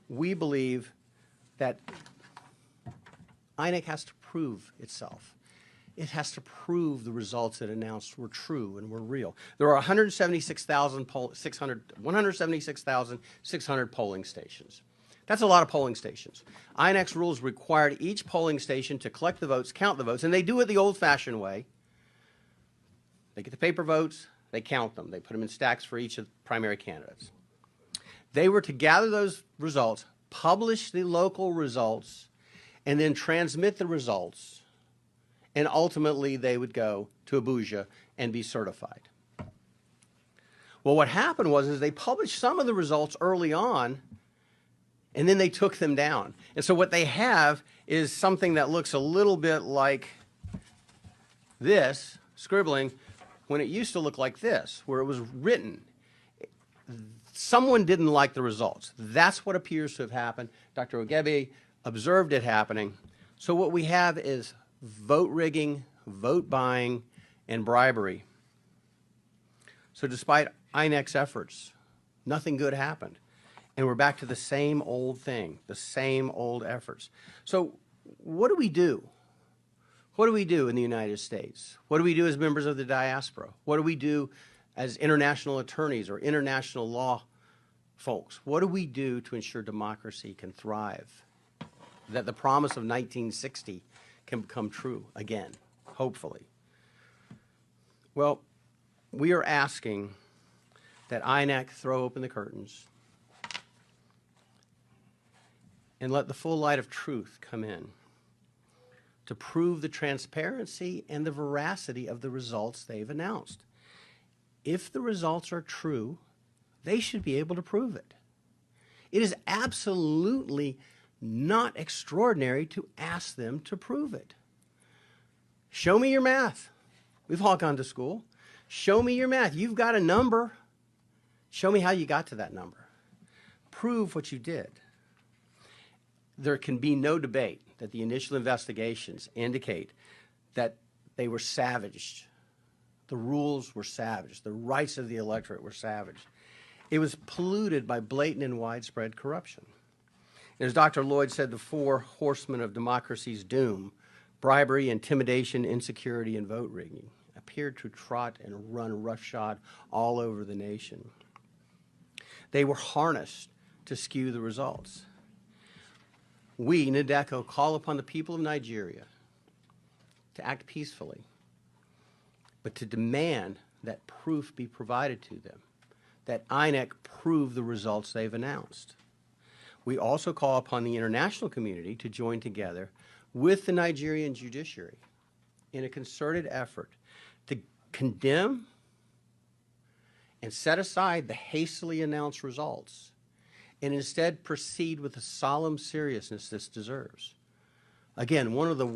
we believe that INEC has to prove itself. It has to prove the results it announced were true and were real. There are 176,600 polling stations. That's a lot of polling stations. INEC's rules required each polling station to collect the votes, count the votes, and they do it the old-fashioned way. They get the paper votes, they count them. They put them in stacks for each of the primary candidates. They were to gather those results, publish the local results, and then transmit the results, and ultimately they would go to Abuja and be certified. Well, what happened was they published some of the results early on, and then they took them down. And so what they have is something that looks a little bit like this, scribbling, when it used to look like this, where it was written. Someone didn't like the results. That's what appears to have happened. Dr. Ogebe observed it happening. So what we have is vote rigging, vote buying, and bribery. So despite INEC's efforts, nothing good happened. And we're back to the same old thing, the same old efforts. So what do we do? What do we do in the United States? What do we do as members of the diaspora? What do we do as international attorneys or international law folks? What do we do to ensure democracy can thrive? That the promise of 1960 can become true again, hopefully. Well, we are asking that INEC throw open the curtains and let the full light of truth come in to prove the transparency and the veracity of the results they've announced. If the results are true, they should be able to prove it. It is absolutely not extraordinary to ask them to prove it. Show me your math. We've all gone to school. Show me your math. You've got a number. Show me how you got to that number. Prove what you did. There can be no debate that the initial investigations indicate that they were savaged. The rules were savaged. The rights of the electorate were savaged. It was polluted by blatant and widespread corruption. As Dr. Lloyd said, the four horsemen of democracy's doom, bribery, intimidation, insecurity, and vote rigging, appeared to trot and run roughshod all over the nation. They were harnessed to skew the results. We, NIDECO, call upon the people of Nigeria to act peacefully, but to demand that proof be provided to them, that INEC prove the results they've announced. We also call upon the international community to join together with the Nigerian judiciary in a concerted effort to condemn and set aside the hastily announced results and instead proceed with the solemn seriousness this deserves. Again, one of the